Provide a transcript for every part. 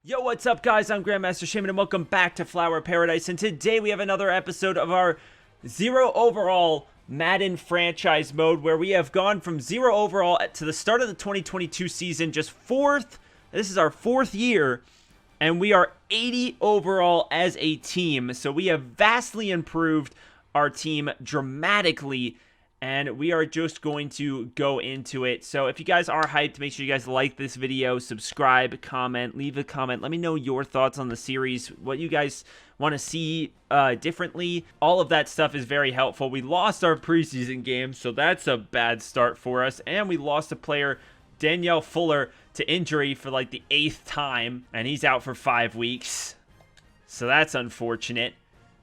Yo, what's up, guys? I'm Grandmaster Shaman, and welcome back to Flower Paradise. And today we have another episode of our 0 overall Madden franchise mode, where we have gone from 0 overall to the start of the 2022 season, just fourth. This is our fourth year, and we are 80 overall as a team. So we have vastly improved our team dramatically, and we are just going to go into it. So if you guys are hyped, make sure you guys like this video, subscribe, comment, leave a comment. Let me know your thoughts on the series, what you guys want to see differently. All of that stuff is very helpful. We lost our preseason game, so that's a bad start for us. And we lost a player, Danielle Fuller, to injury for like the 8th time, and he's out for 5 weeks. So that's unfortunate.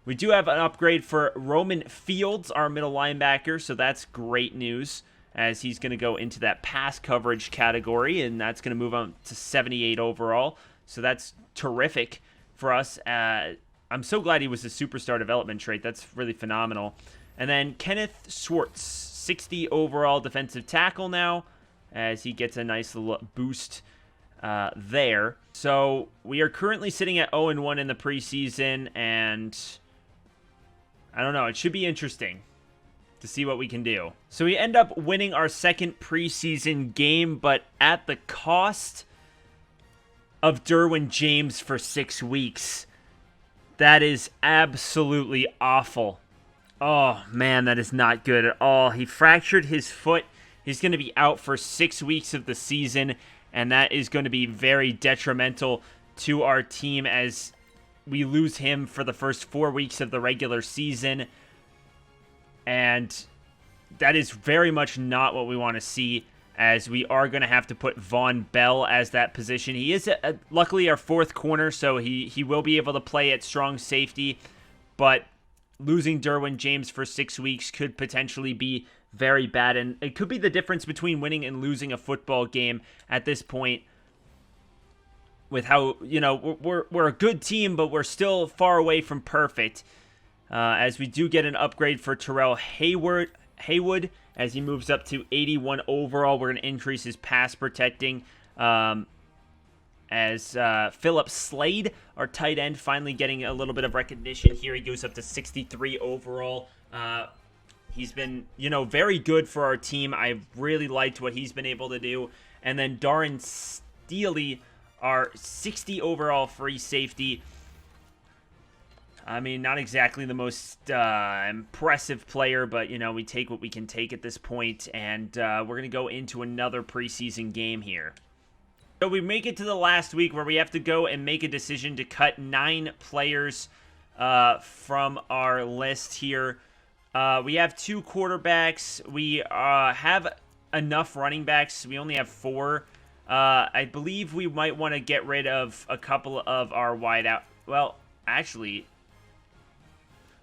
We do have an upgrade for Roman Fields, our middle linebacker, so that's great news, as he's going to go into that pass coverage category, and that's going to move on to 78 overall, so that's terrific for us. I'm so glad he was a superstar development trait. That's really phenomenal. And then Kenneth Schwartz, 60 overall defensive tackle now, as he gets a nice little boost there. So we are currently sitting at 0-1 in the preseason, and I don't know. It should be interesting to see what we can do. So we end up winning our second preseason game, but at the cost of Derwin James for 6 weeks. That is absolutely awful. Oh, man, that is not good at all. He fractured his foot. He's going to be out for 6 weeks of the season, and that is going to be very detrimental to our team as we lose him for the first 4 weeks of the regular season, and that is very much not what we want to see, as we are going to have to put Von Bell as that position. He is luckily our fourth corner, so he will be able to play at strong safety, but losing Derwin James for 6 weeks could potentially be very bad, and it could be the difference between winning and losing a football game at this point. With how, you know, we're a good team, but we're still far away from perfect. As we do get an upgrade for Terrell Haywood, as he moves up to 81 overall. We're going to increase his pass protecting. As Philip Slade, our tight end, finally getting a little bit of recognition here. He goes up to 63 overall. He's been, you know, very good for our team. I've really liked what he's been able to do. And then Darren Steely, our 60 overall free safety. I mean, not exactly the most impressive player, but, you know, we take what we can take at this point, and we're going to go into another preseason game here. So we make it to the last week where we have to go and make a decision to cut 9 players from our list here. We have 2 quarterbacks. We have enough running backs. We only have 4. I believe we might want to get rid of a couple of our wideout. Well, actually,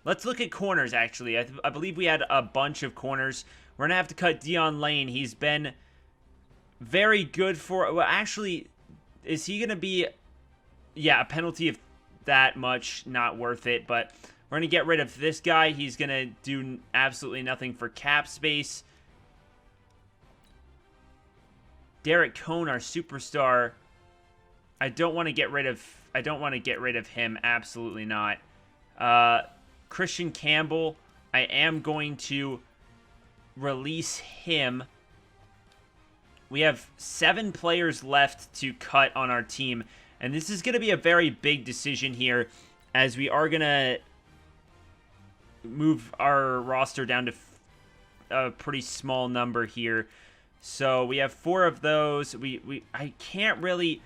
let's look at corners, actually. I believe we had a bunch of corners. We're going to have to cut Dion Lane. He's been very good for... Well, actually, is he going to be... Yeah, a penalty of that much, not worth it. But we're going to get rid of this guy. He's going to do absolutely nothing for cap space. Derek Cohn, our superstar, I don't want to get rid of him. Absolutely not. Christian Campbell, I am going to release him. We have 7 players left to cut on our team, and this is going to be a very big decision here, as we are going to move our roster down to a pretty small number here. So we have 4 of those. I really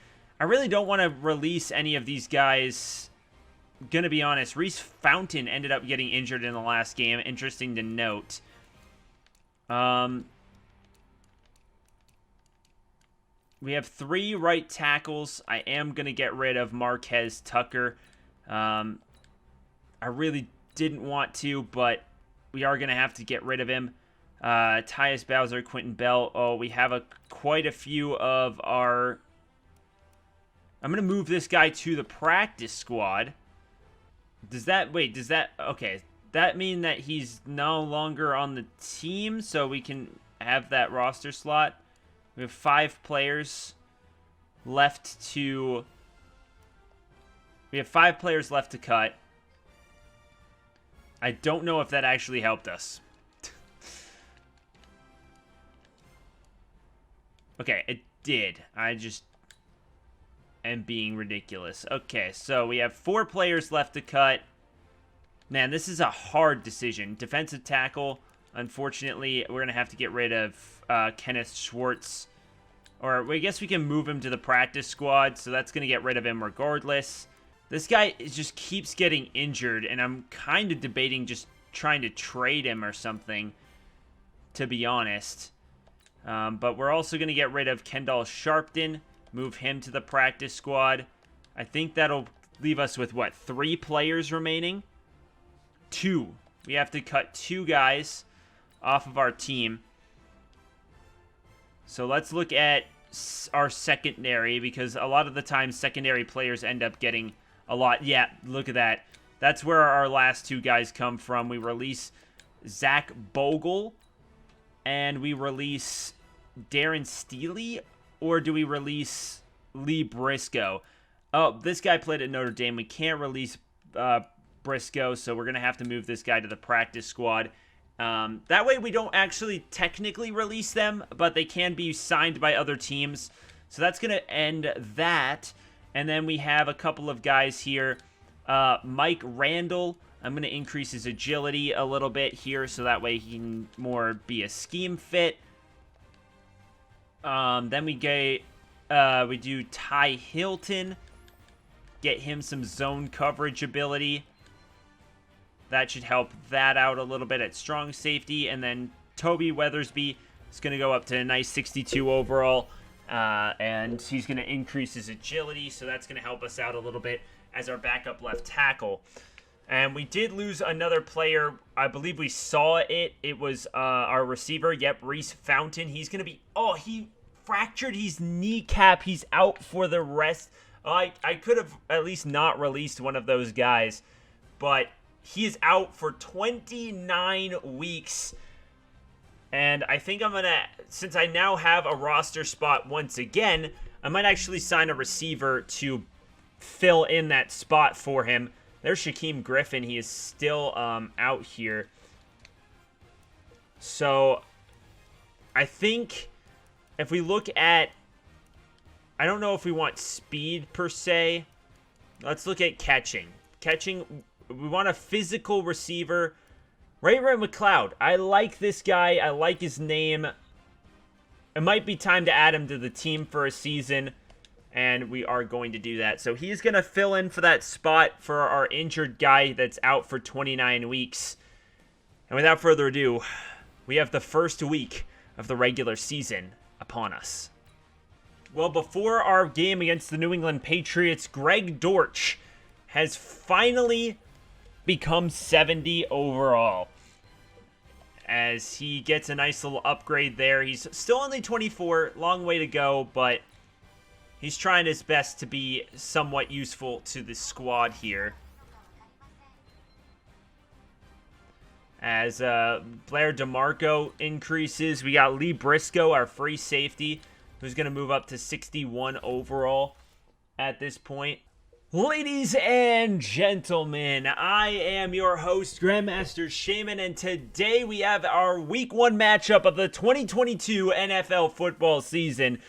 don't want to release any of these guys. Gonna be honest, Reese Fountain ended up getting injured in the last game. Interesting to note. We have 3 right tackles. I am gonna get rid of Marquez Tucker. I really didn't want to, but we are gonna have to get rid of him. Tyus Bowser, Quentin Bell. Oh, we have quite a few of our... I'm going to move this guy to the practice squad. Okay. That mean that he's no longer on the team, so we can have that roster slot? We have 5 players left to We have 5 players left to cut. I don't know if that actually helped us. Okay, it did. I just am being ridiculous. Okay, so we have 4 players left to cut. Man, this is a hard decision. Defensive tackle, unfortunately, we're going to have to get rid of Kenneth Schwartz. Or I guess we can move him to the practice squad, so that's going to get rid of him regardless. This guy just keeps getting injured, and I'm kind of debating just trying to trade him or something, to be honest. But we're also going to get rid of Kendall Sharpton, move him to the practice squad. I think that'll leave us with, what, 3 players remaining? 2. We have to cut 2 guys off of our team. So let's look at our secondary, because a lot of the time secondary players end up getting a lot. Yeah, look at that. That's where our last 2 guys come from. We release Zach Bogle, and we release Darren Steele, or do we release Lee Briscoe? Oh, this guy played at Notre Dame. We can't release Briscoe, so we're going to have to move this guy to the practice squad. That way we don't actually technically release them, but they can be signed by other teams. So that's going to end that. And then we have a couple of guys here. Mike Randall. I'm going to increase his agility a little bit here, so that way he can more be a scheme fit. Then we do Ty Hilton. Get him some zone coverage ability. That should help that out a little bit at strong safety. And then Toby Weathersby is going to go up to a nice 62 overall. And he's going to increase his agility, so that's going to help us out a little bit as our backup left tackle. And we did lose another player. I believe we saw it. It was our receiver. Yep, Reese Fountain. He's going to be... Oh, he fractured his kneecap. He's out for the rest. I could have at least not released one of those guys. But he is out for 29 weeks. And I think I'm going to... Since I now have a roster spot once again, I might actually sign a receiver to fill in that spot for him. There's Shaquem Griffin. He is still out here. So, I think if we look at... I don't know if we want speed per se. Let's look at catching. Catching, we want a physical receiver. Ray McLeod. I like this guy. I like his name. It might be time to add him to the team for a season. And we are going to do that. So he's going to fill in for that spot for our injured guy that's out for 29 weeks. And without further ado, we have the first week of the regular season upon us. Well, before our game against the New England Patriots, Greg Dortch has finally become 70 overall. As he gets a nice little upgrade there. He's still only 24, long way to go, but he's trying his best to be somewhat useful to the squad here. As Blair DeMarco increases, we got Lee Briscoe, our free safety, who's going to move up to 61 overall at this point. Ladies and gentlemen, I am your host, Grandmaster Shaman, and today we have our Week 1 matchup of the 2022 NFL football season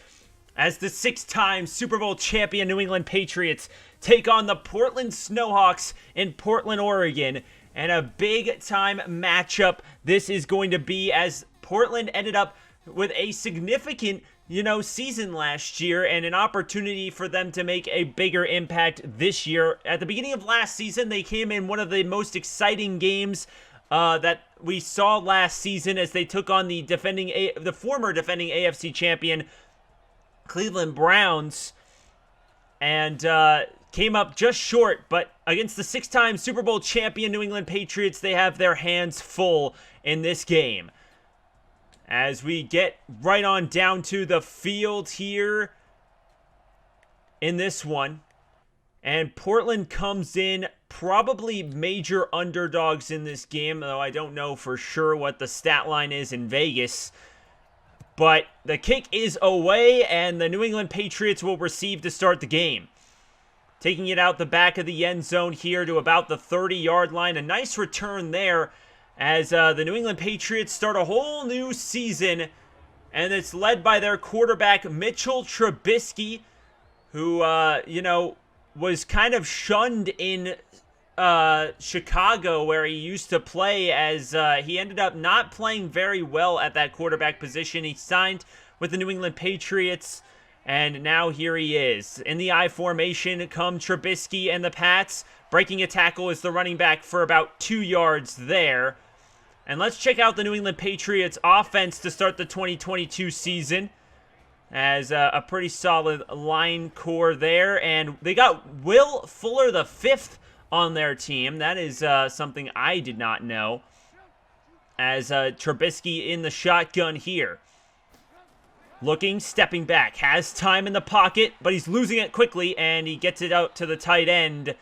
as the 6-time Super Bowl champion New England Patriots take on the Portland Snowhawks in Portland, Oregon. And a big-time matchup this is going to be, as Portland ended up with a significant season last year and an opportunity for them to make a bigger impact this year. At the beginning of last season, they came in one of the most exciting games that we saw last season as they took on the former defending AFC champion Cleveland Browns and came up just short. But against the 6-time Super Bowl champion New England Patriots, they have their hands full in this game. As we get right on down to the field here in this one. And Portland comes in probably major underdogs in this game, though I don't know for sure what the stat line is in Vegas. But the kick is away, and the New England Patriots will receive to start the game. taking it out the back of the end zone here to about the 30-yard line. A nice return there as the New England Patriots start a whole new season, and it's led by their quarterback, Mitchell Trubisky, who, was kind of shunned in Chicago, where he used to play, as he ended up not playing very well at that quarterback position. He signed with the New England Patriots, and now here he is. In the I formation come Trubisky and the Pats. Breaking a tackle is the running back for about 2 yards there. And let's check out the New England Patriots offense to start the 2022 season. As a pretty solid line core there. And they got Will Fuller the fifth on their team. That is something I did not know. As Trubisky in the shotgun here. Looking, stepping back. Has time in the pocket, but he's losing it quickly. And he gets it out to the tight end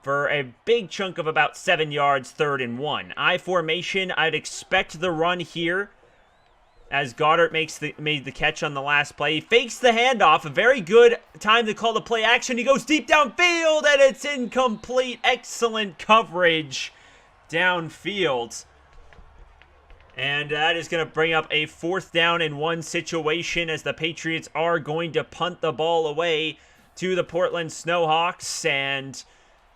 for a big chunk of about 7 yards, 3rd and 1. I formation, I'd expect the run here as Goddard made the catch on the last play. He fakes the handoff. A very good time to call the play action. He goes deep downfield, and it's incomplete. Excellent coverage downfield. And that is going to bring up a 4th down and 1 situation, as the Patriots are going to punt the ball away to the Portland Snowhawks. And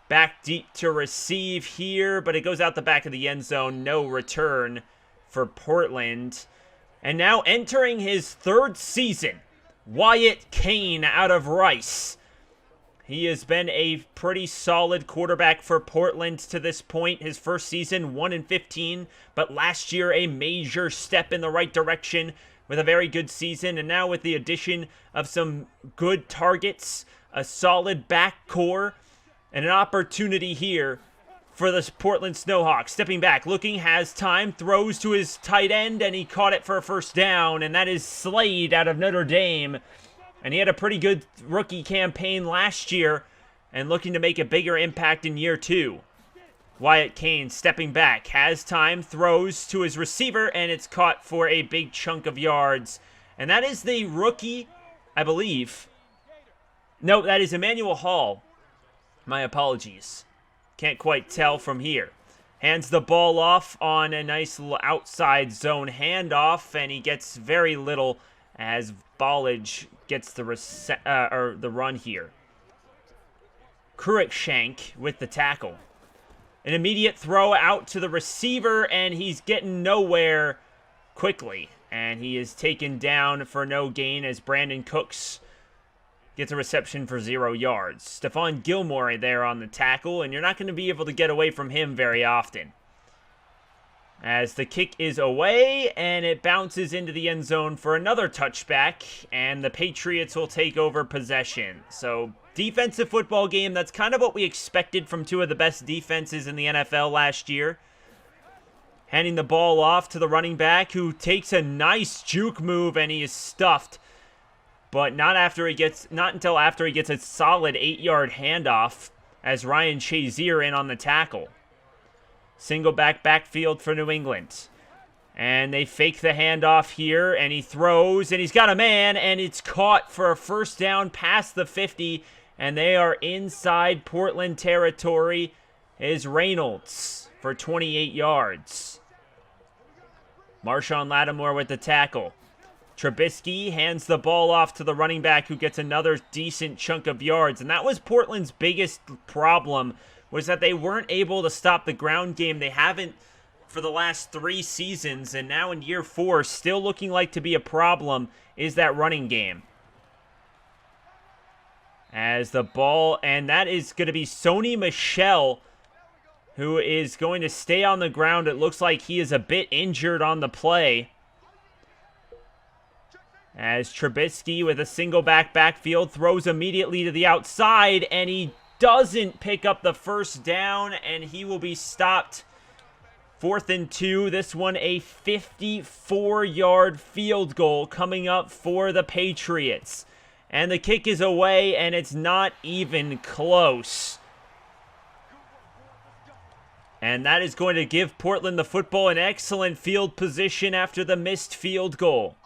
back deep to receive here, but it goes out the back of the end zone. No return for Portland. And now entering his 3rd season, Wyatt Kane out of Rice. He has been a pretty solid quarterback for Portland to this point. His first season, 1-15, but last year a major step in the right direction with a very good season. And now with the addition of some good targets, a solid back core, and an opportunity here for the Portland Snowhawks. Stepping back, looking, has time, throws to his tight end, and he caught it for a 1st down, and that is Slade out of Notre Dame. And he had a pretty good rookie campaign last year, and looking to make a bigger impact in year 2. Wyatt Kane stepping back, has time, throws to his receiver, and it's caught for a big chunk of yards. And that is the rookie, I believe. No, that is Emmanuel Hall. My apologies. Can't quite tell from here. Hands the ball off on a nice little outside zone handoff, and he gets very little as Ballage gets the run here. Cruikshank with the tackle. An immediate throw out to the receiver, and he's getting nowhere quickly. And he is taken down for no gain as Brandon Cooks gets a reception for 0 yards. Stephon Gilmore there on the tackle, and you're not going to be able to get away from him very often. As the kick is away, and it bounces into the end zone for another touchback, and the Patriots will take over possession. So, defensive football game, that's kind of what we expected from 2 of the best defenses in the NFL last year. Handing the ball off to the running back, who takes a nice juke move, and he is stuffed. But not until after he gets a solid 8-yard handoff as Ryan Shazier in on the tackle. Single backfield for New England. And they fake the handoff here, and he throws, and he's got a man, and it's caught for a 1st down past the 50, and they are inside Portland territory. Is Reynolds for 28 yards. Marshawn Lattimore with the tackle. Trubisky hands the ball off to the running back, who gets another decent chunk of yards. And that was Portland's biggest problem, was that they weren't able to stop the ground game. They haven't for the last 3 seasons, and now in year 4, still looking like to be a problem, is that running game. As the ball, and that is going to be Sony Michel, who is going to stay on the ground. It looks like he is a bit injured on the play. As Trubisky with a single backfield throws immediately to the outside, and he doesn't pick up the 1st down, and he will be stopped. 4th and 2. This one a 54-yard field goal coming up for the Patriots. And the kick is away, and it's not even close. And that is going to give Portland the football in excellent field position after the missed field goal.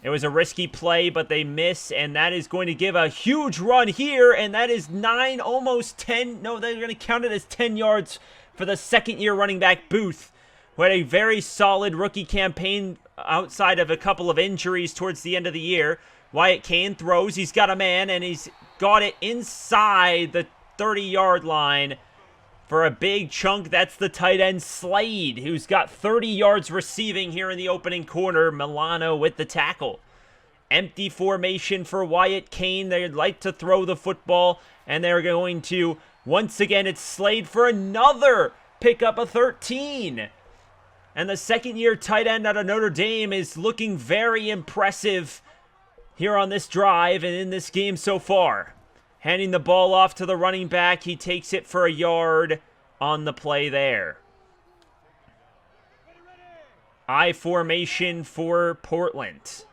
It was a risky play, but they miss, and that is going to give a huge run here, and that is 9, almost 10. No, they're going to count it as 10 yards for the second-year running back Booth, who had a very solid rookie campaign outside of a couple of injuries towards the end of the year. Wyatt Kane throws. He's got a man, and he's got it inside the 30-yard line for a big chunk. That's the tight end Slade, who's got 30 yards receiving here in the opening quarter. Milano with the tackle. Empty formation for Wyatt Kane. They'd like to throw the football, and they're going to, once again, it's Slade for another pickup of 13. And the second-year tight end out of Notre Dame is looking very impressive here on this drive and in this game so far. Handing the ball off to the running back. He takes it for a yard on the play there. I formation for Portland.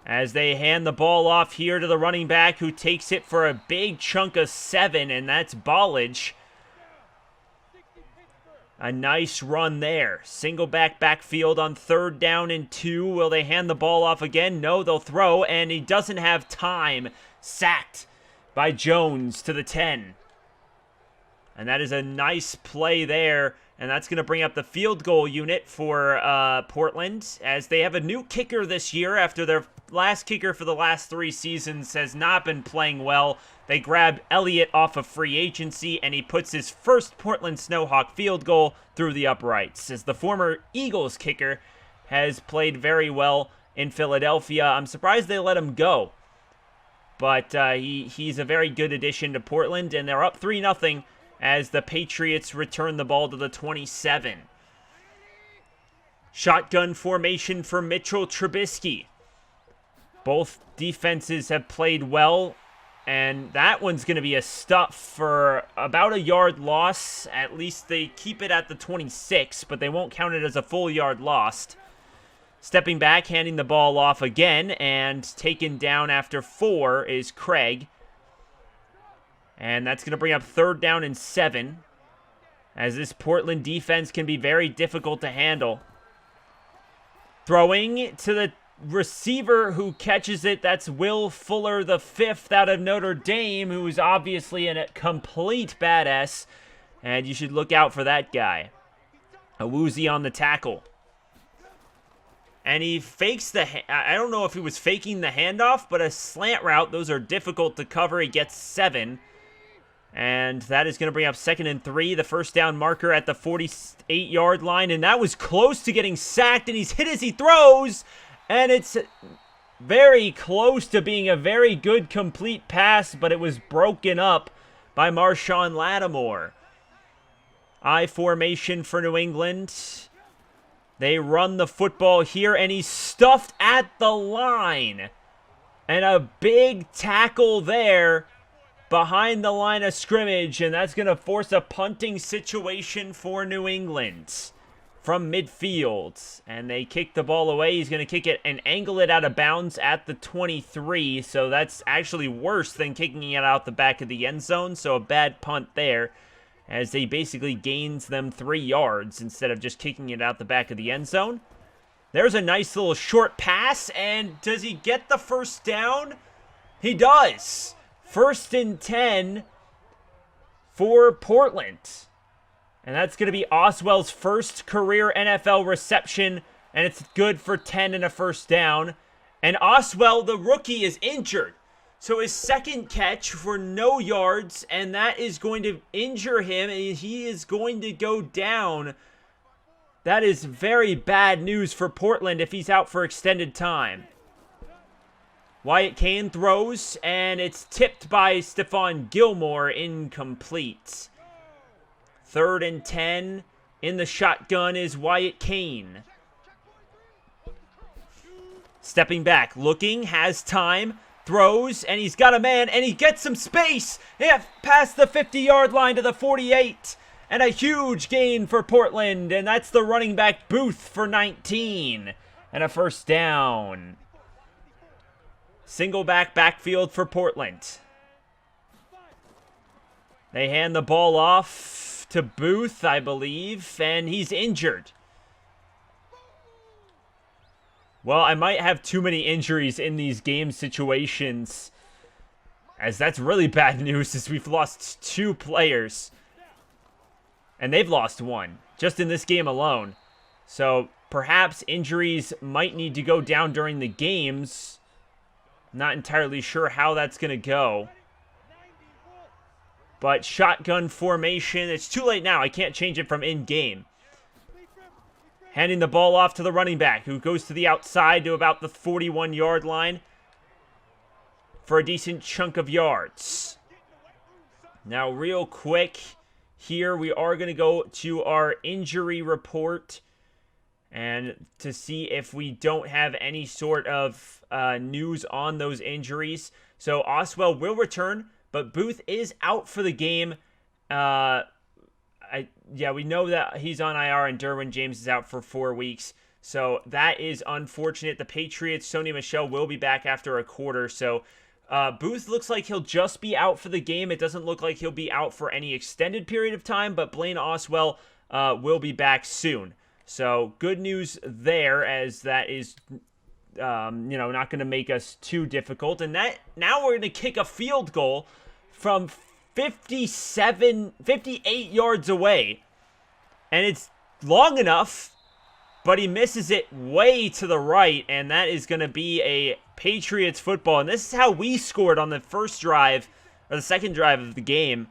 As they hand the ball off here to the running back, who takes it for a big chunk of 7, and that's Ballage. A nice run there. Single backfield on 3rd down and 2. Will they hand the ball off again? No, they'll throw, and he doesn't have time. Sacked by Jones to the 10. And that is a nice play there, and that's going to bring up the field goal unit for Portland, as they have a new kicker this year after their last kicker for the last 3 seasons has not been playing well. They grabbed Elliott off of free agency, and he puts his first Portland Snowhawk field goal through the uprights, as the former Eagles kicker has played very well in Philadelphia. I'm surprised they let him go, but he's a very good addition to Portland, and they're up 3-0 as the Patriots return the ball to the 27. Shotgun formation for Mitchell Trubisky. Both defenses have played well, and that one's going to be a stuff for about a yard loss. At least they keep it at the 26, but they won't count it as a full yard lost. Stepping back, handing the ball off again, and taken down after 4 is Craig. And that's going to bring up 3rd down and 7, as this Portland defense can be very difficult to handle. Throwing to the receiver who catches it, that's Will Fuller, the 5th out of Notre Dame, who is obviously a complete badass, and you should look out for that guy. Awuzie on the tackle. And he fakes I don't know if he was faking the handoff, but a slant route, those are difficult to cover. He gets 7. And that is going to bring up 2nd and 3, the first down marker at the 48-yard line. And that was close to getting sacked, and he's hit as he throws. And it's very close to being a very good complete pass, but it was broken up by Marshawn Lattimore. I formation for New England. They run the football here, and he's stuffed at the line. And a big tackle there behind the line of scrimmage, and that's going to force a punting situation for New England from midfield. And they kick the ball away. He's going to kick it and angle it out of bounds at the 23, so that's actually worse than kicking it out the back of the end zone, so a bad punt there, as he basically gains them 3 yards instead of just kicking it out the back of the end zone. There's a nice little short pass, and does he get the first down? He does. 1st and 10 for Portland. And that's going to be Oswell's first career NFL reception, and it's good for 10 and a first down. And Oswell, the rookie, is injured. So his second catch for no yards, and that is going to injure him, and he is going to go down. That is very bad news for Portland if he's out for extended time. Wyatt Kane throws, and it's tipped by Stephon Gilmore, incomplete. 3rd and 10. In the shotgun is Wyatt Kane. Stepping back, looking, has time, throws, and he's got a man, and he gets some space. Yeah, past the 50-yard line to the 48. And a huge gain for Portland, and that's the running back Booth for 19. And a first down. Single backfield for Portland. They hand the ball off to Booth, I believe, and he's injured. Well, I might have too many injuries in these game situations, as that's really bad news, as we've lost 2 players. And they've lost 1, just in this game alone. So, perhaps injuries might need to go down during the games. Not entirely sure how that's going to go. But shotgun formation, it's too late now. I can't change it from in-game. Handing the ball off to the running back, who goes to the outside to about the 41-yard line for a decent chunk of yards. Now, real quick, here we are going to go to our injury report and to see if we don't have any sort of news on those injuries. So, Oswell will return, but Booth is out for the game. Yeah, we know that he's on IR and Derwin James is out for 4 weeks. So that is unfortunate. The Patriots, Sony Michel, will be back after a quarter. So Booth looks like he'll just be out for the game. It doesn't look like he'll be out for any extended period of time, but Blaine Oswell will be back soon. So good news there, as that is not going to make us too difficult. And that now we're going to kick a field goal from 58 yards away. And it's long enough, but he misses it way to the right, and that is going to be a Patriots football. And this is how we scored on the first drive, or the second drive of the game,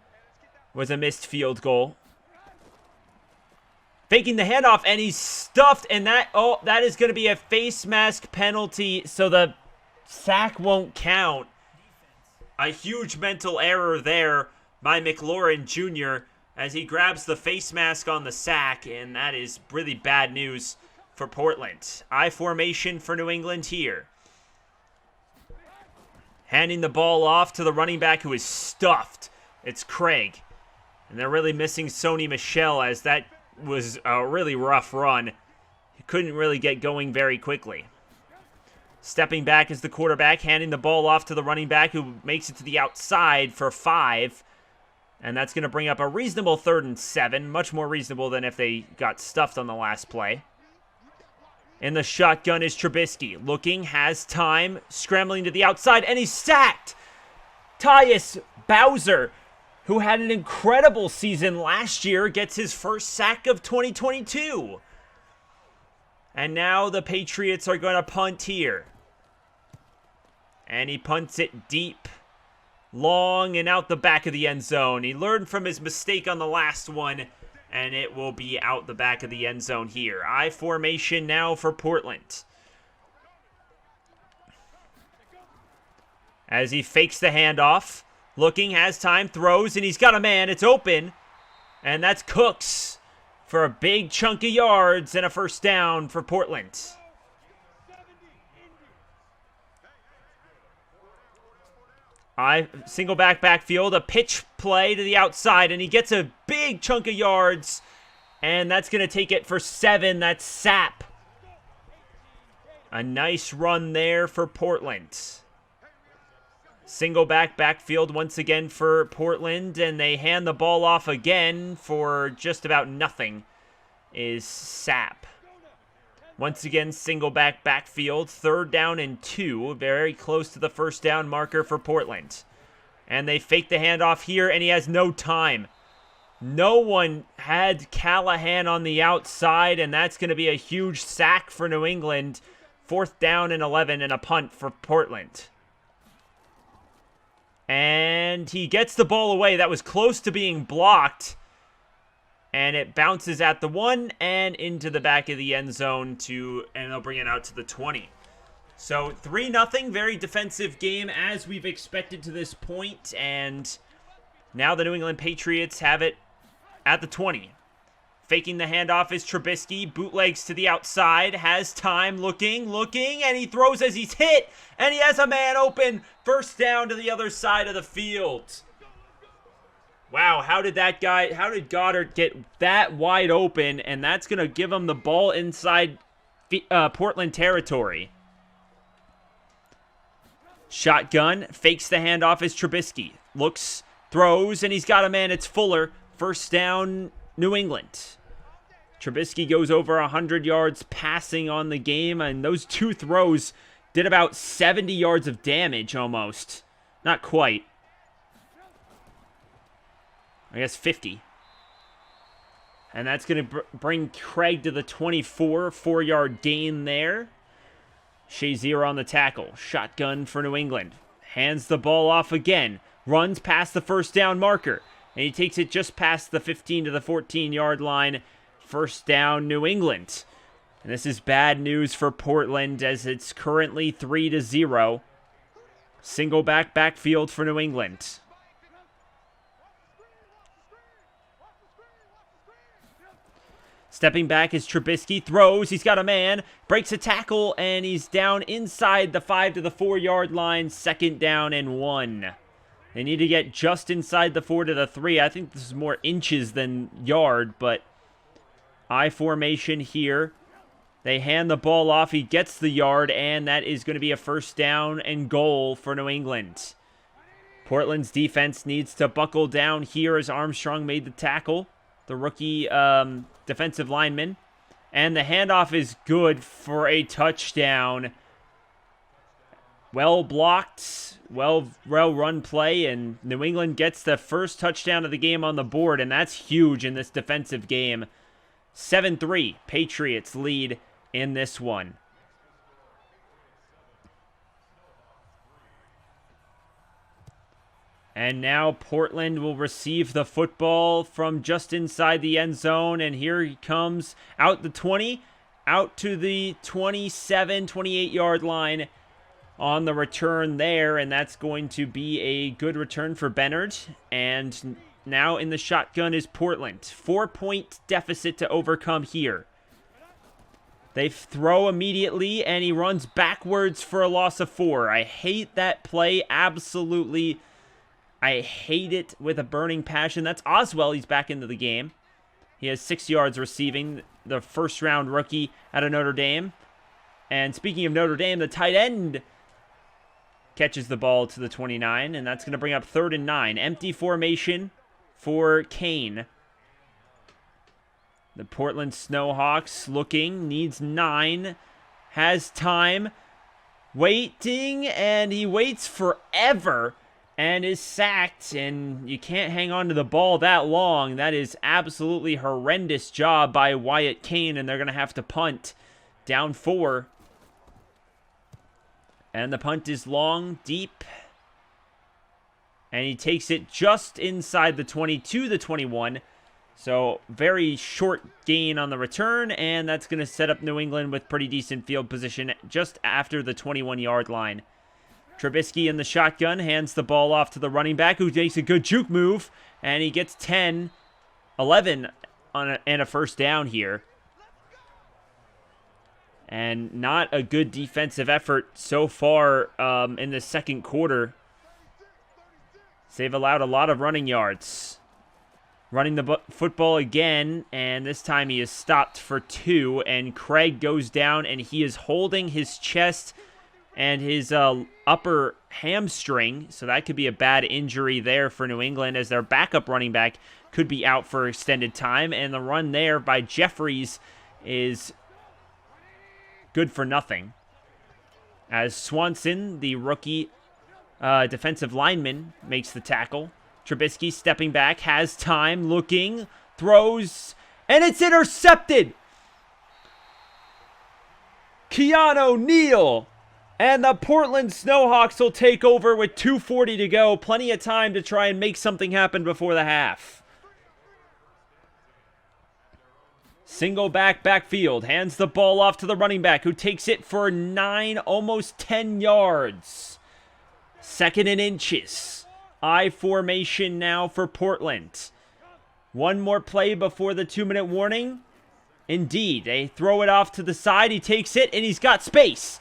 was a missed field goal. Faking the handoff, and he's stuffed, and that is going to be a face mask penalty, so the sack won't count. A huge mental error there by McLaurin Jr. as he grabs the face mask on the sack, and that is really bad news for Portland. I formation for New England here. Handing the ball off to the running back who is stuffed. It's Craig. And they're really missing Sony Michel, as that was a really rough run. He couldn't really get going very quickly. Stepping back is the quarterback, handing the ball off to the running back who makes it to the outside for 5. And that's going to bring up a reasonable 3rd and 7. Much more reasonable than if they got stuffed on the last play. In the shotgun is Trubisky. Looking, has time, scrambling to the outside, and he's sacked! Tyus Bowser, who had an incredible season last year, gets his first sack of 2022. And now the Patriots are going to punt here. And he punts it deep, long, and out the back of the end zone. He learned from his mistake on the last one, and it will be out the back of the end zone here. I formation now for Portland. As he fakes the handoff, looking, has time, throws, and he's got a man. It's open, and that's Cooks for a big chunk of yards and a first down for Portland. Single backfield, a pitch play to the outside, and he gets a big chunk of yards, and that's going to take it for 7. That's Sapp. A nice run there for Portland. Single backfield once again for Portland, and they hand the ball off again for just about nothing is Sapp. Once again, single backfield, 3rd down and 2, very close to the first down marker for Portland. And they fake the handoff here, and he has no time. No one had Callahan on the outside, and that's going to be a huge sack for New England. 4th down and 11 and a punt for Portland. And he gets the ball away. That was close to being blocked. And it bounces at the 1 and into the back of the end zone and they'll bring it out to the 20. So 3-0, very defensive game as we've expected to this point. And now the New England Patriots have it at the 20. Faking the handoff is Trubisky. Bootlegs to the outside. Has time. Looking. And he throws as he's hit. And he has a man open. First down to the other side of the field. Wow, how did Goddard get that wide open? And that's going to give him the ball inside Portland territory. Shotgun. Fakes the handoff is Trubisky. Looks. Throws. And he's got a man. It's Fuller. First down, New England. Trubisky goes over 100 yards passing on the game, and those 2 throws did about 70 yards of damage almost. Not quite. I guess 50. And that's going to bring Craig to the 24, 4-yard gain there. Shazier on the tackle. Shotgun for New England. Hands the ball off again. Runs past the first down marker. And he takes it just past the 15 to the 14-yard line. First down, New England. And this is bad news for Portland as it's currently 3-0. Single backfield for New England. Stepping back is Trubisky, throws, he's got a man, breaks a tackle, and he's down inside the 5 to the 4-yard line, 2nd down and 1. They need to get just inside the 4 to the 3. I think this is more inches than yard, but I formation here. They hand the ball off, he gets the yard, and that is going to be a 1st down and goal for New England. Portland's defense needs to buckle down here as Armstrong made the tackle. The rookie defensive lineman. And the handoff is good for a touchdown. Well blocked, well run play, and New England gets the first touchdown of the game on the board, and that's huge in this defensive game. 7-3, Patriots lead in this one. And now Portland will receive the football from just inside the end zone. And here he comes out the 20, out to the 27, 28-yard line on the return there. And that's going to be a good return for Bennard. And now in the shotgun is Portland. 4-point deficit to overcome here. They throw immediately, and he runs backwards for a loss of 4. I hate that play, absolutely. I hate it with a burning passion. That's Oswell. He's back into the game. He has 6 yards receiving, the first-round rookie out of Notre Dame. And speaking of Notre Dame, the tight end catches the ball to the 29, and that's going to bring up 3rd and 9. Empty formation for Kane. The Portland Snowhawks looking, needs 9, has time, waiting, and he waits forever. And is sacked, and you can't hang on to the ball that long. That is absolutely horrendous job by Wyatt Kane, and they're going to have to punt. Down 4. And the punt is long, deep. And he takes it just inside the 22, the 21. So very short gain on the return, and that's going to set up New England with pretty decent field position just after the 21-yard line. Trubisky in the shotgun, hands the ball off to the running back, who makes a good juke move, and he gets 10, 11 and a 1st down here. And not a good defensive effort so far in the 2nd quarter. They've allowed a lot of running yards. Running the football again, and this time he is stopped for 2, and Craig goes down, and he is holding his chest and his upper hamstring, so that could be a bad injury there for New England, as their backup running back could be out for extended time, and the run there by Jeffries is good for nothing. As Swanson, the rookie defensive lineman, makes the tackle. Trubisky stepping back, has time, looking, throws, and it's intercepted! Keanu Neal! And the Portland Snowhawks will take over with 2:40 to go. Plenty of time to try and make something happen before the half. Single backfield. Hands the ball off to the running back, who takes it for 9, almost 10 yards. 2nd and inches. I formation now for Portland. One more play before the 2-minute warning. Indeed, they throw it off to the side. He takes it, and he's got space.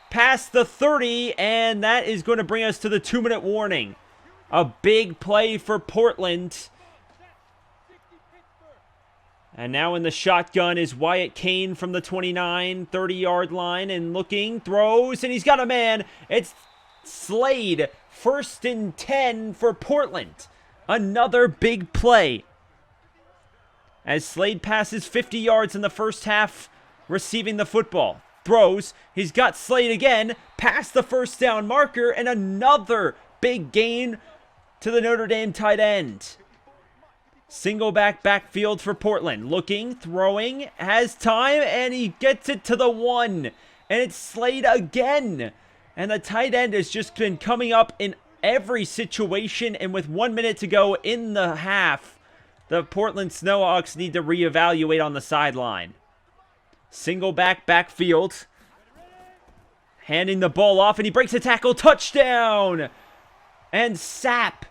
Past the 30, and that is going to bring us to the 2-minute warning. A big play for Portland. And now in the shotgun is Wyatt Kane from the 29, 30-yard line, and looking, throws, and he's got a man. It's Slade, 1st and 10 for Portland. Another big play. as Slade passes 50 yards in the first half, receiving the football. Throws. He's got Slade again, past the first down marker, and another big gain to the Notre Dame tight end. Single backfield for Portland. Looking, throwing, has time, and he gets it to the 1. And it's Slade again. And the tight end has just been coming up in every situation, and with 1 minute to go in the half, the Portland Snowhawks need to reevaluate on the sideline. Single backfield. Handing the ball off, and he breaks a tackle. Touchdown! And Sapp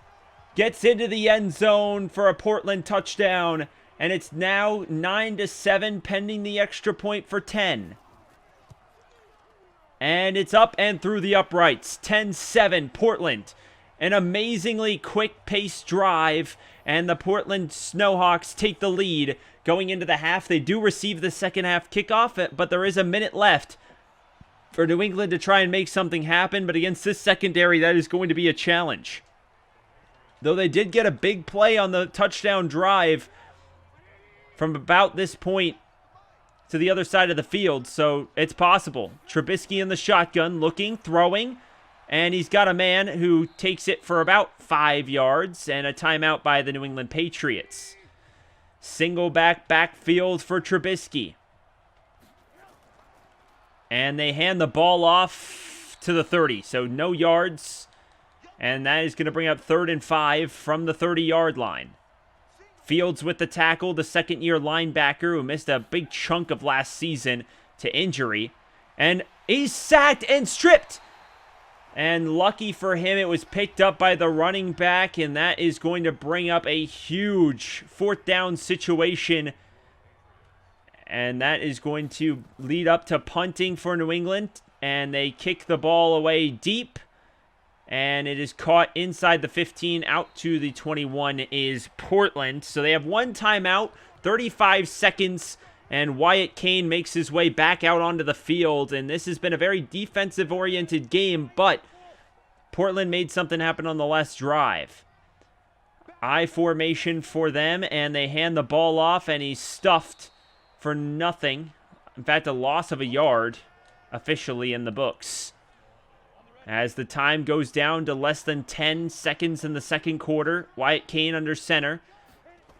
gets into the end zone for a Portland touchdown. And it's now 9-7, pending the extra point for 10. And it's up and through the uprights. 10-7, Portland. An amazingly quick-paced drive, and the Portland Snowhawks take the lead. Going into the half, they do receive the second half kickoff, but there is a minute left for New England to try and make something happen. But against this secondary, that is going to be a challenge. Though they did get a big play on the touchdown drive from about this point to the other side of the field, so it's possible. Trubisky in the shotgun, looking, throwing, and he's got a man who takes it for about 5 yards, and a timeout by the New England Patriots. Single backfield for Trubisky. And they hand the ball off to the 30, so no yards. And that is going to bring up 3rd and 5 from the 30-yard line. Fields with the tackle, the second-year linebacker who missed a big chunk of last season to injury. And he's sacked and stripped. And lucky for him, it was picked up by the running back, and that is going to bring up a huge 4th down situation. And that is going to lead up to punting for New England. And they kick the ball away deep. And it is caught inside the 15, out to the 21 is Portland. So they have one timeout, 35 seconds, and Wyatt Kane makes his way back out onto the field. And this has been a very defensive-oriented game, but Portland made something happen on the last drive. I formation for them, and they hand the ball off, and he's stuffed for nothing. In fact, a loss of a yard officially in the books. As the time goes down to less than 10 seconds in the second quarter, Wyatt Kane under center.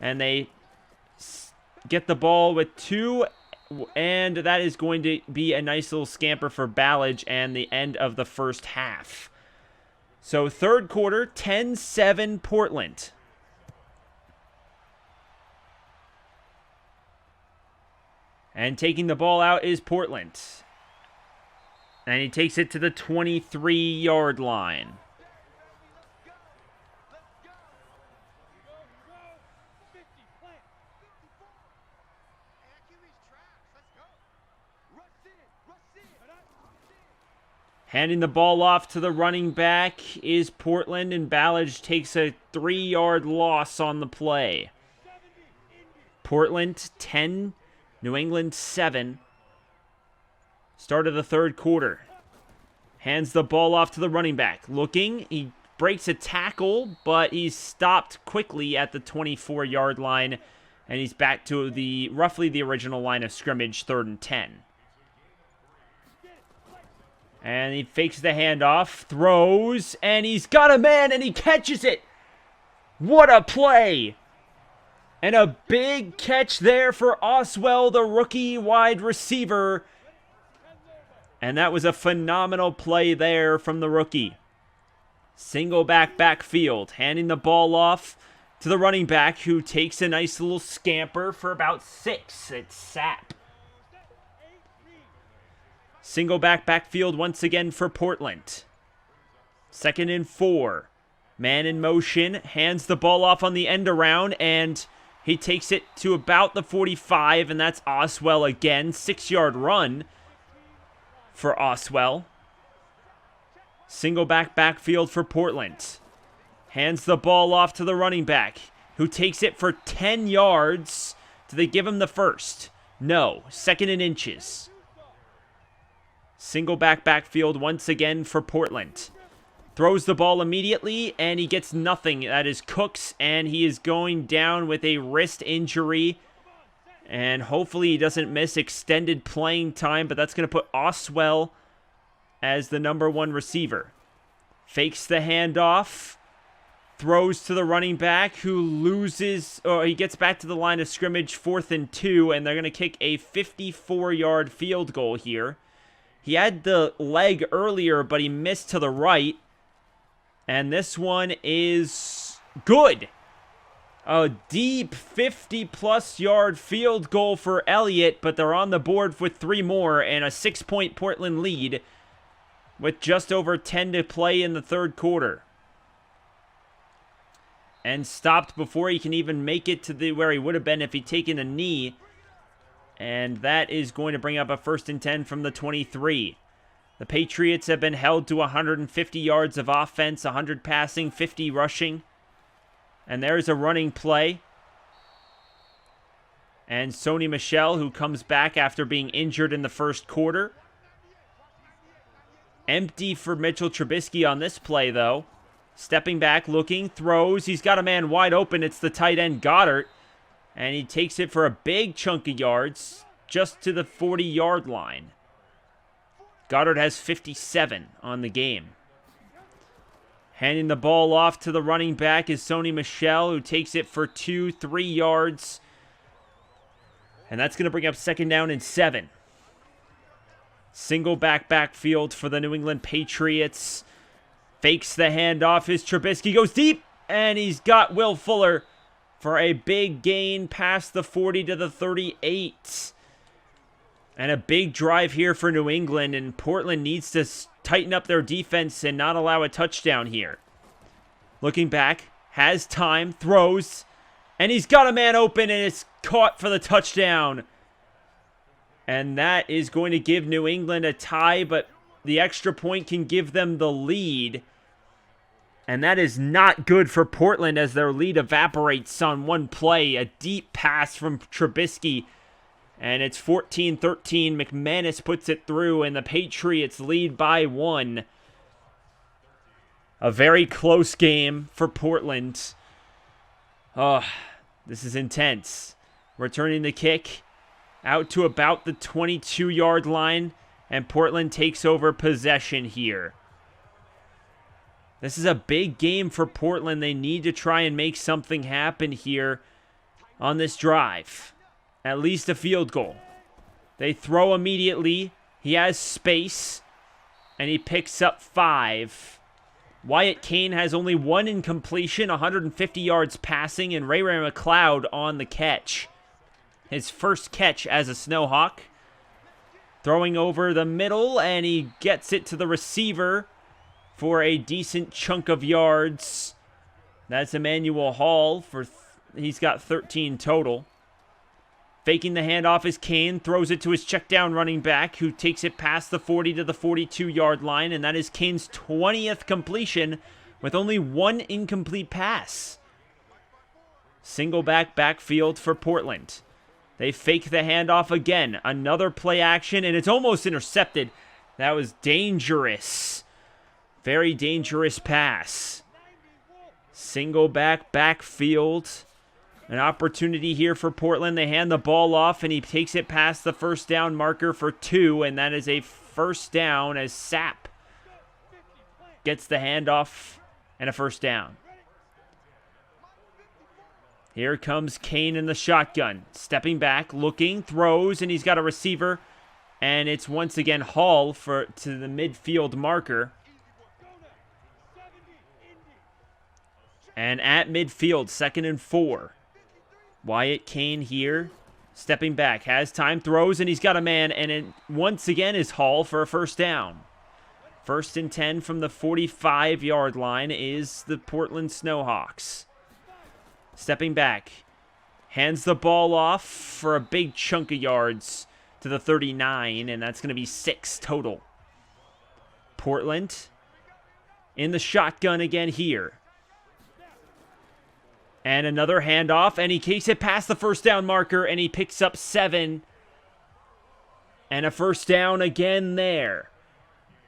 And they get the ball with 2, and that is going to be a nice little scamper for Ballage and the end of the first half. So third quarter, 10-7 Portland. And taking the ball out is Portland. And he takes it to the 23-yard line. Handing the ball off to the running back is Portland, and Ballage takes a 3-yard loss on the play. Portland 10, New England 7. Start of the third quarter. Hands the ball off to the running back. Looking, he breaks a tackle, but he's stopped quickly at the 24-yard line, and he's back to the roughly the original line of scrimmage, 3rd and 10. And he fakes the handoff, throws, and he's got a man, and he catches it. What a play! And a big catch there for Oswell, the rookie wide receiver. And that was a phenomenal play there from the rookie. Single backfield, handing the ball off to the running back, who takes a nice little scamper for about 6. It's Sapp. Single backfield once again for Portland. 2nd and 4. Man in motion, hands the ball off on the end around, and he takes it to about the 45, and that's Oswell again. 6-yard run for Oswell. Single backfield for Portland. Hands the ball off to the running back, who takes it for 10 yards. Do they give him the first? No. 2nd and inches. Single backfield once again for Portland. Throws the ball immediately, and he gets nothing. That is Cooks, and he is going down with a wrist injury. And hopefully he doesn't miss extended playing time, but that's going to put Oswell as the #1 receiver. Fakes the handoff. Throws to the running back who loses, or he gets back to the line of scrimmage, 4th and 2, and they're going to kick a 54-yard field goal here. He had the leg earlier, but he missed to the right. And this one is good. A deep 50-plus yard field goal for Elliott, but they're on the board with 3 more and a 6-point Portland lead with just over 10 to play in the 3rd quarter. And stopped before he can even make it to where he would have been if he'd taken a knee. And that is going to bring up a 1st and 10 from the 23. The Patriots have been held to 150 yards of offense, 100 passing, 50 rushing. And there's a running play. And Sony Michel, who comes back after being injured in the 1st quarter. Empty for Mitchell Trubisky on this play, though. Stepping back, looking, throws. He's got a man wide open. It's the tight end, Goddard. And he takes it for a big chunk of yards, just to the 40-yard line. Goddard has 57 on the game. Handing the ball off to the running back is Sony Michel, who takes it for 3 yards. And that's going to bring up 2nd down and 7. Single backfield for the New England Patriots. Fakes the handoff. His Trubisky goes deep, and he's got Will Fuller for a big gain past the 40 to the 38. And a big drive here for New England, and Portland needs to tighten up their defense and not allow a touchdown here. Looking back, has time, throws, and he's got a man open, and it's caught for the touchdown. And that is going to give New England a tie, but the extra point can give them the lead. And that is not good for Portland as their lead evaporates on one play. A deep pass from Trubisky. And it's 14-13. McManus puts it through, and the Patriots lead by 1. A very close game for Portland. Oh, this is intense. Returning the kick out to about the 22-yard line, and Portland takes over possession here. This is a big game for Portland. They need to try and make something happen here on this drive. At least a field goal. They throw immediately. He has space. And he picks up 5. Wyatt Kane has only 1 incompletion, 150 yards passing, and Ray McLeod on the catch. His first catch as a Snowhawk. Throwing over the middle, and he gets it to the receiver for a decent chunk of yards. That's Emmanuel Hall. He's got 13 total. Faking the handoff is Kane, throws it to his check down running back, who takes it past the 40 to the 42-yard line, and that is Kane's 20th completion with only 1 incomplete pass. Single backfield for Portland. They fake the handoff again. Another play action, and it's almost intercepted. That was dangerous. Very dangerous pass. Single backfield. An opportunity here for Portland. They hand the ball off, and he takes it past the 1st down marker for 2, and that is a 1st down as Sapp gets the handoff and a 1st down. Here comes Kane in the shotgun. Stepping back, looking, throws, and he's got a receiver, and it's once again Hall to the midfield marker. And at midfield, 2nd and 4. Wyatt Kane here, stepping back, has time, throws, and he's got a man, and it once again is Hall for a 1st down. 1st and 10 from the 45-yard line is the Portland Snowhawks. Stepping back, hands the ball off for a big chunk of yards to the 39, and that's going to be 6 total. Portland in the shotgun again here. And another handoff, and he takes it past the 1st down marker, and he picks up 7. And a 1st down again there.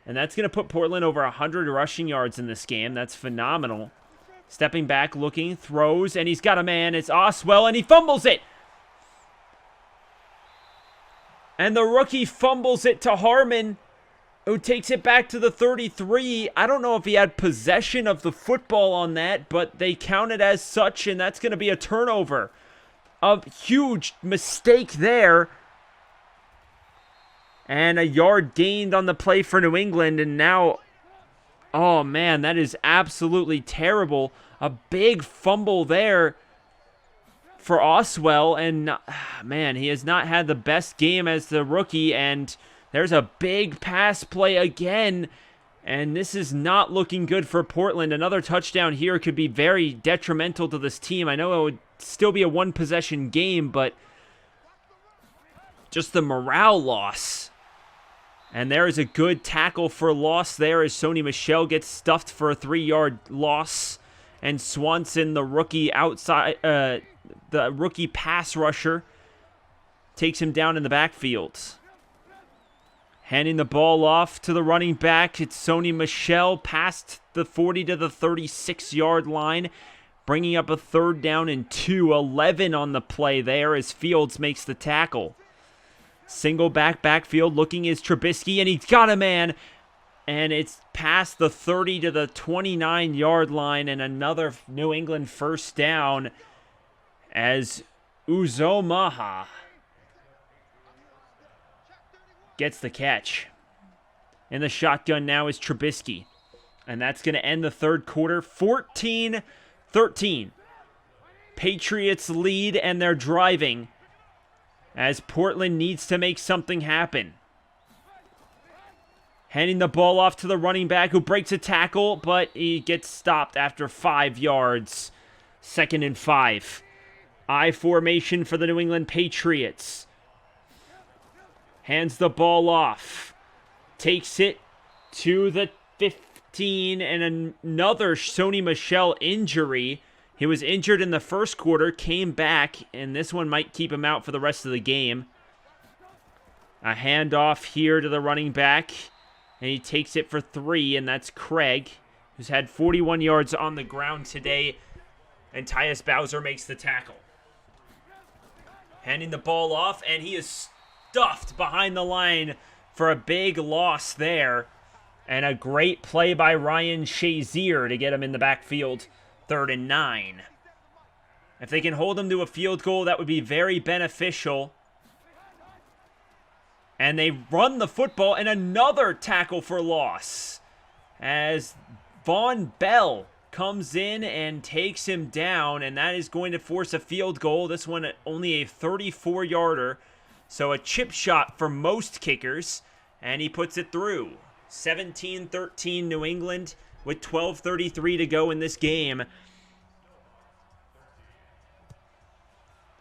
And that's going to put Portland over 100 rushing yards in this game. That's phenomenal. Stepping back, looking, throws, and he's got a man. It's Oswell, and he fumbles it. And the rookie fumbles it to Harmon, who takes it back to the 33. I don't know if he had possession of the football on that, but they count it as such, and that's going to be a turnover. A huge mistake there. And a yard gained on the play for New England, and now, oh man, that is absolutely terrible. A big fumble there for Oswell, and man, he has not had the best game as the rookie, and there's a big pass play again, and this is not looking good for Portland. Another touchdown here could be very detrimental to this team. I know it would still be a one-possession game, but just the morale loss. And there is a good tackle for loss there as Sony Michel gets stuffed for a 3-yard loss, and Swanson, the rookie outside, the rookie pass rusher, takes him down in the backfield. Handing the ball off to the running back. It's Sony Michel past the 40 to the 36-yard line, bringing up a 3rd down and 2. 11 on the play there as Fields makes the tackle. Single backfield, looking is Trubisky, and he's got a man. And it's past the 30 to the 29-yard line, and another New England 1st down as Uzomaha gets the catch. In the shotgun now is Trubisky. And that's going to end the 3rd quarter, 14-13. Patriots lead, and they're driving as Portland needs to make something happen. Handing the ball off to the running back who breaks a tackle, but he gets stopped after 5 yards. 2nd and 5. I formation for the New England Patriots. Hands the ball off. Takes it to the 15, and another Sony Michel injury. He was injured in the 1st quarter, came back, and this one might keep him out for the rest of the game. A handoff here to the running back, and he takes it for 3, and that's Craig, who's had 41 yards on the ground today, and Tyus Bowser makes the tackle. Handing the ball off, and he is stuffed behind the line for a big loss there, and a great play by Ryan Shazier to get him in the backfield. 3rd and 9. If they can hold them to a field goal, that would be very beneficial. And they run the football, and another tackle for loss as Von Bell comes in and takes him down, and that is going to force a field goal. This one only a 34-yarder, so a chip shot for most kickers, and he puts it through. 17-13 New England with 12:33 to go in this game.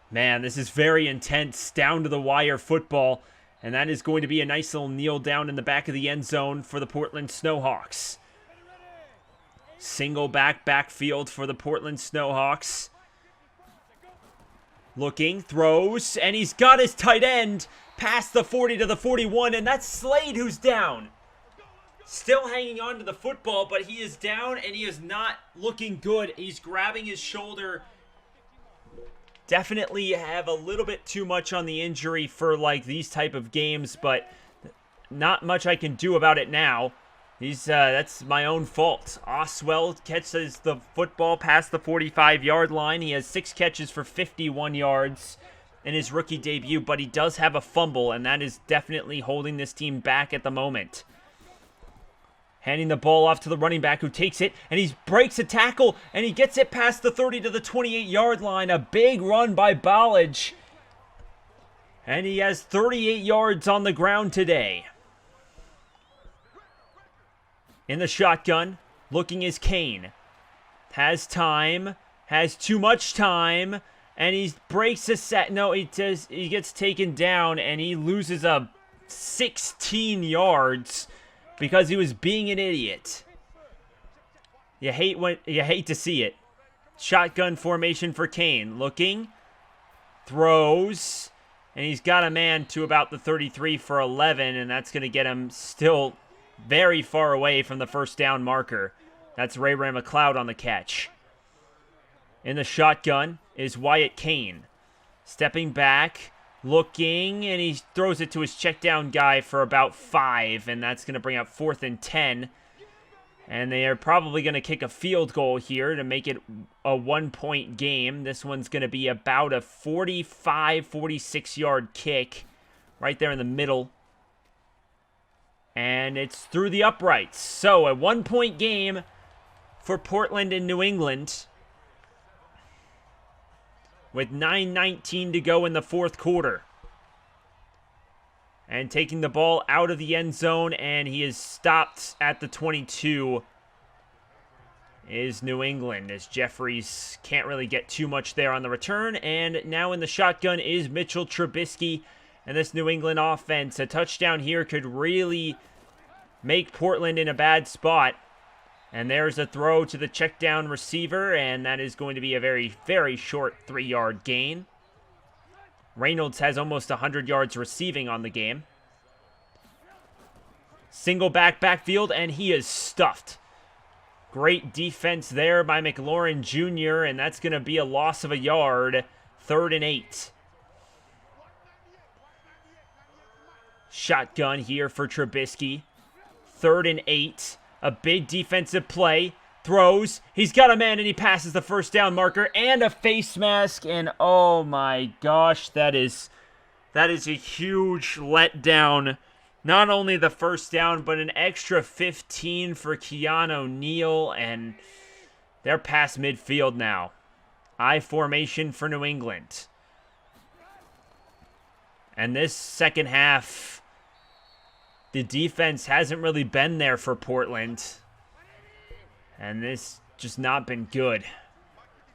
Man, this is very intense, down-to-the-wire football, and that is going to be a nice little kneel down in the back of the end zone for the Portland Snowhawks. Single backfield for the Portland Snowhawks. Looking, throws, and he's got his tight end past the 40 to the 41, and that's Slade who's down. Still hanging on to the football, but he is down, and he is not looking good. He's grabbing his shoulder. Definitely have a little bit too much on the injury for like these type of games, but not much I can do about it now. That's my own fault. Oswell catches the football past the 45-yard line. He has 6 catches for 51 yards in his rookie debut, but he does have a fumble, and that is definitely holding this team back at the moment. Handing the ball off to the running back who takes it, and he breaks a tackle, and he gets it past the 30 to the 28-yard line. A big run by Ballage. And he has 38 yards on the ground today. In the shotgun, looking is Kane. Has time, has too much time, and he breaks a set. No, he gets taken down, and he loses 16 yards. Because he was being an idiot. You hate to see it. Shotgun formation for Kane. Looking. Throws. And he's got a man to about the 33 for 11. And that's going to get him still very far away from the 1st down marker. That's Ray McLeod on the catch. In the shotgun is Wyatt Kane. Stepping back. Looking, and he throws it to his check down guy for about 5, and that's going to bring up 4th and 10. And they are probably going to kick a field goal here to make it a 1-point game. This one's going to be about a 45, 46-yard kick right there in the middle. And it's through the uprights. So a 1-point game for Portland and New England, with 9:19 to go in the fourth quarter. And taking the ball out of the end zone, and he is stopped at the 22, is New England, as Jeffries can't really get too much there on the return. And now in the shotgun is Mitchell Trubisky, and this New England offense. A touchdown here could really make Portland in a bad spot. And there's a throw to the check down receiver, and that is going to be a very, very short 3-yard gain. Reynolds has almost 100 yards receiving on the game. Single backfield, and he is stuffed. Great defense there by McLaurin Jr., and that's going to be a loss of a yard. 3rd and 8. Shotgun here for Trubisky. 3rd and 8. A big defensive play. Throws. He's got a man, and he passes the first down marker and a face mask. And oh my gosh, that is a huge letdown. Not only the first down, but an extra 15 for Keanu Neal, and they're past midfield now. I formation for New England. And this second half, the defense hasn't really been there for Portland. And this just not been good.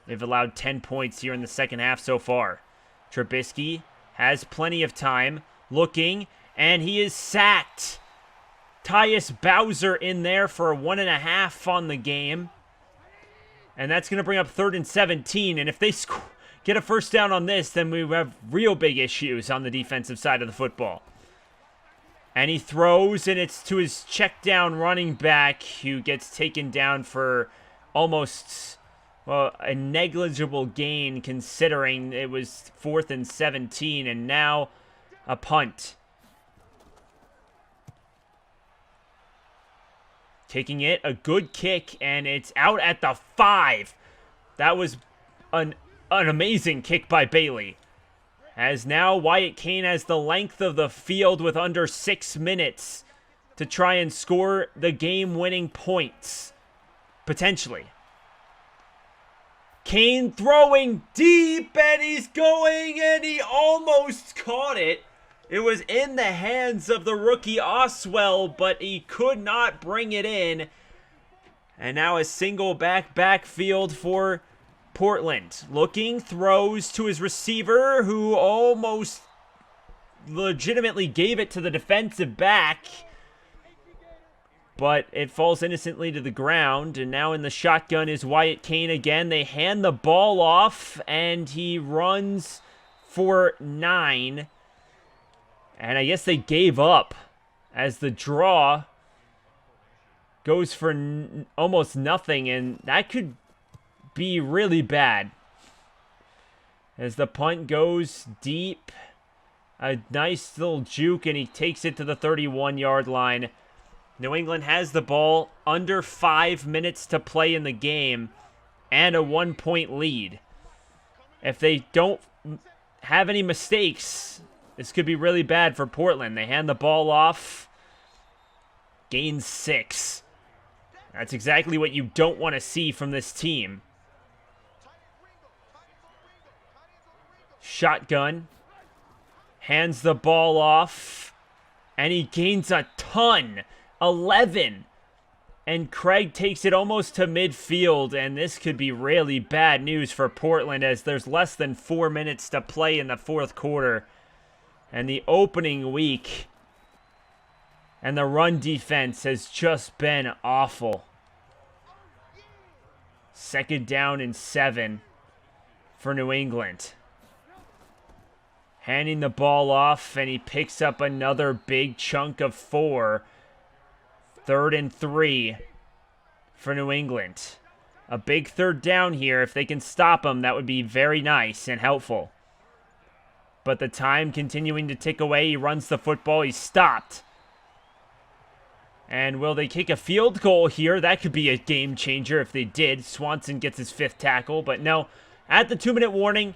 They've allowed 10 points here in the second half so far. Trubisky has plenty of time. Looking, and he is sacked. Tyus Bowser in there for a 1.5 on the game. And that's going to bring up 3rd and 17. And if they get a first down on this, then we have real big issues on the defensive side of the football. And he throws, and it's to his check down running back, who gets taken down for almost, well, a negligible gain, considering it was 4th and 17, and now a punt. Taking it, a good kick, and it's out at the 5. That was an amazing kick by Bailey. As now Wyatt Kane has the length of the field with under 6 minutes to try and score the game-winning points. Potentially. Kane throwing deep, and he's going, and he almost caught it. It was in the hands of the rookie Oswell, but he could not bring it in. And now a single backfield for Portland. Looking, throws to his receiver, who almost legitimately gave it to the defensive back. But it falls innocently to the ground. And now in the shotgun is Wyatt Kane again. They hand the ball off, and he runs for 9. And I guess they gave up as the draw goes for almost nothing. And that could be really bad. As the punt goes deep. A nice little juke, and he takes it to the 31-yard line. New England has the ball, under 5 minutes to play in the game, and a 1-point lead. If they don't have any mistakes, this could be really bad for Portland. They hand the ball off. Gain 6. That's exactly what you don't want to see from this team. Shotgun. Hands the ball off. And he gains a ton. 11. And Craig takes it almost to midfield. And this could be really bad news for Portland, as there's less than 4 minutes to play in the fourth quarter. And the opening week and the run defense has just been awful. 2nd down and 7 for New England. Handing the ball off, and he picks up another big chunk of 4. 3rd and 3 for New England. A big 3rd down here. If they can stop him, that would be very nice and helpful. But the time continuing to tick away. He runs the football. He's stopped. And will they kick a field goal here? That could be a game changer if they did. Swanson gets his 5th tackle. But no, at the 2-minute warning,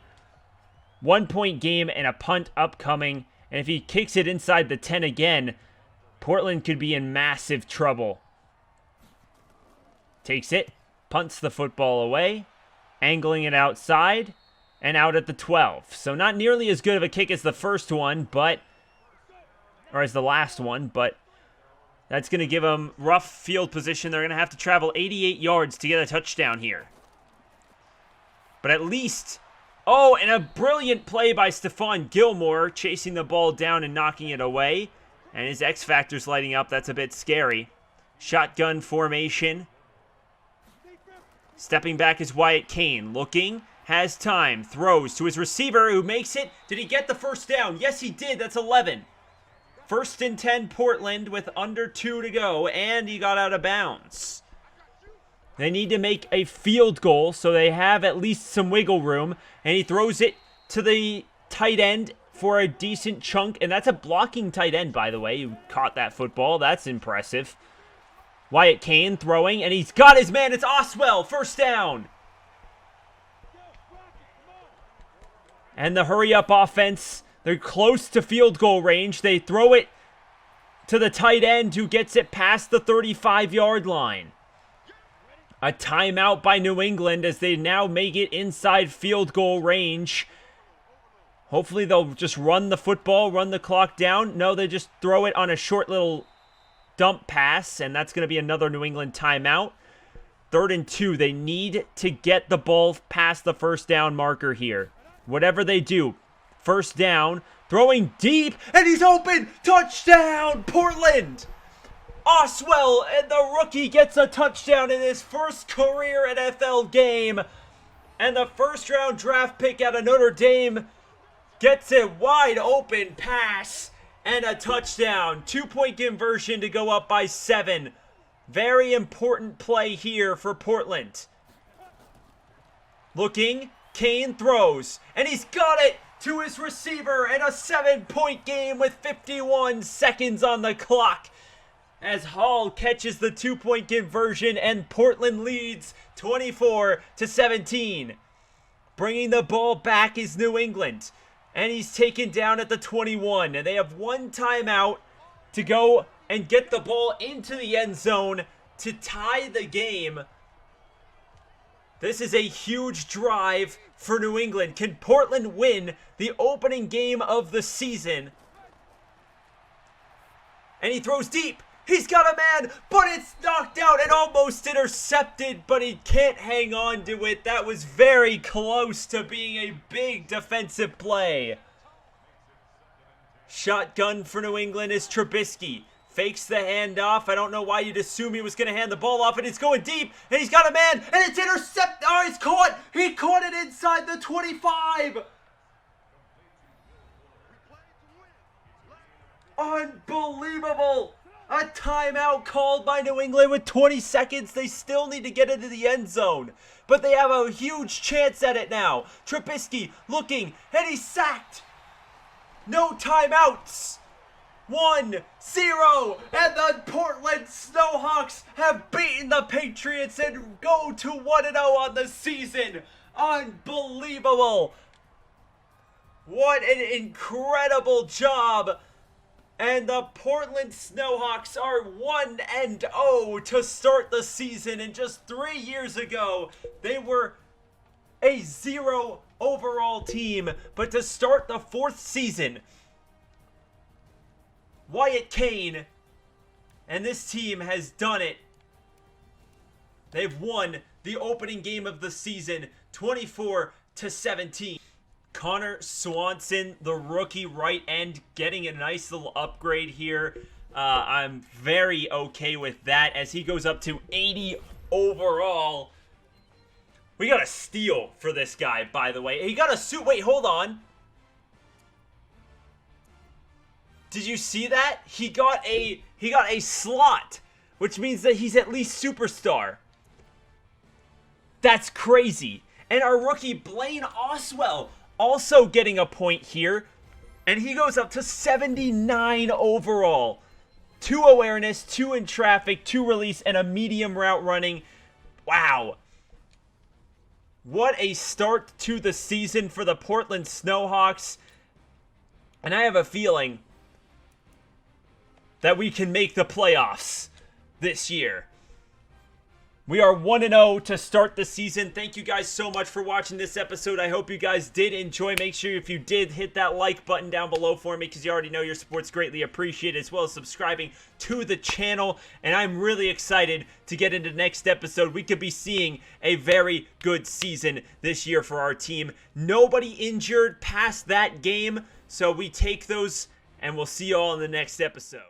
1-point game and a punt upcoming. And if he kicks it inside the 10 again, Portland could be in massive trouble. Takes it, punts the football away, angling it outside, and out at the 12. So not nearly as good of a kick as the first one, but, or as the last one, but that's going to give them rough field position. They're going to have to travel 88 yards to get a touchdown here. But at least, oh, and a brilliant play by Stephon Gilmore, chasing the ball down and knocking it away. And his X Factor's lighting up. That's a bit scary. Shotgun formation. Stepping back is Wyatt Kane. Looking, has time, throws to his receiver who makes it. Did he get the first down? Yes, he did. That's 11. 1st and 10 Portland with under 2 to go, and he got out of bounds. They need to make a field goal, so they have at least some wiggle room, and he throws it to the tight end for a decent chunk, and that's a blocking tight end, by the way, who caught that football. That's impressive. Wyatt Kane throwing, and he's got his man. It's Oswell, 1st down. And the hurry-up offense, they're close to field goal range. They throw it to the tight end who gets it past the 35-yard line. A timeout by New England as they now make it inside field goal range. Hopefully they'll just run the football, run the clock down. No, they just throw it on a short little dump pass, and that's going to be another New England timeout. 3rd and 2. They need to get the ball past the 1st down marker here. Whatever they do, 1st down, throwing deep, and he's open! Touchdown, Portland! Oswell, and the rookie gets a touchdown in his first career NFL game. And the 1st-round draft pick out of Notre Dame gets a wide open pass and a touchdown. 2-point conversion to go up by 7. Very important play here for Portland. Looking, Kane throws, and he's got it to his receiver, and a 7-point game with 51 seconds on the clock. As Hall catches the 2-point conversion and Portland leads 24-17. Bringing the ball back is New England. And he's taken down at the 21. And they have 1 timeout to go and get the ball into the end zone to tie the game. This is a huge drive for New England. Can Portland win the opening game of the season? And he throws deep. He's got a man, but it's knocked out and almost intercepted, but he can't hang on to it. That was very close to being a big defensive play. Shotgun for New England is Trubisky. Fakes the handoff. I don't know why you'd assume he was going to hand the ball off, and it's going deep, and he's got a man, and it's intercepted. Oh, he's caught. He caught it inside the 25. Unbelievable. A timeout called by New England with 20 seconds. They still need to get into the end zone. But they have a huge chance at it now. Trubisky looking, and he's sacked. No timeouts. 1-0. And the Portland Snowhawks have beaten the Patriots and go to 1-0 on the season. Unbelievable. What an incredible job. And the Portland Snowhawks are 1-0 to start the season. And just 3 years ago, they were a 0 overall team. But to start the 4th season, Wyatt Kane and this team has done it. They've won the opening game of the season, 24-17. Connor Swanson, the rookie right end, getting a nice little upgrade here. I'm very okay with that as he goes up to 80 overall. We got a steal for this guy, by the way. He got a suit. Wait, hold on. Did you see that? He got a slot, which means that he's at least superstar. That's crazy. And our rookie Blaine Oswell also getting a point here. And he goes up to 79 overall. 2 awareness, 2 in traffic, 2 release, and a medium route running. Wow. What a start to the season for the Portland Snowhawks. And I have a feeling that we can make the playoffs this year. We are 1-0 to start the season. Thank you guys so much for watching this episode. I hope you guys did enjoy. Make sure if you did, hit that like button down below for me because you already know your support's greatly appreciated, as well as subscribing to the channel. And I'm really excited to get into the next episode. We could be seeing a very good season this year for our team. Nobody injured past that game, so we take those, and we'll see you all in the next episode.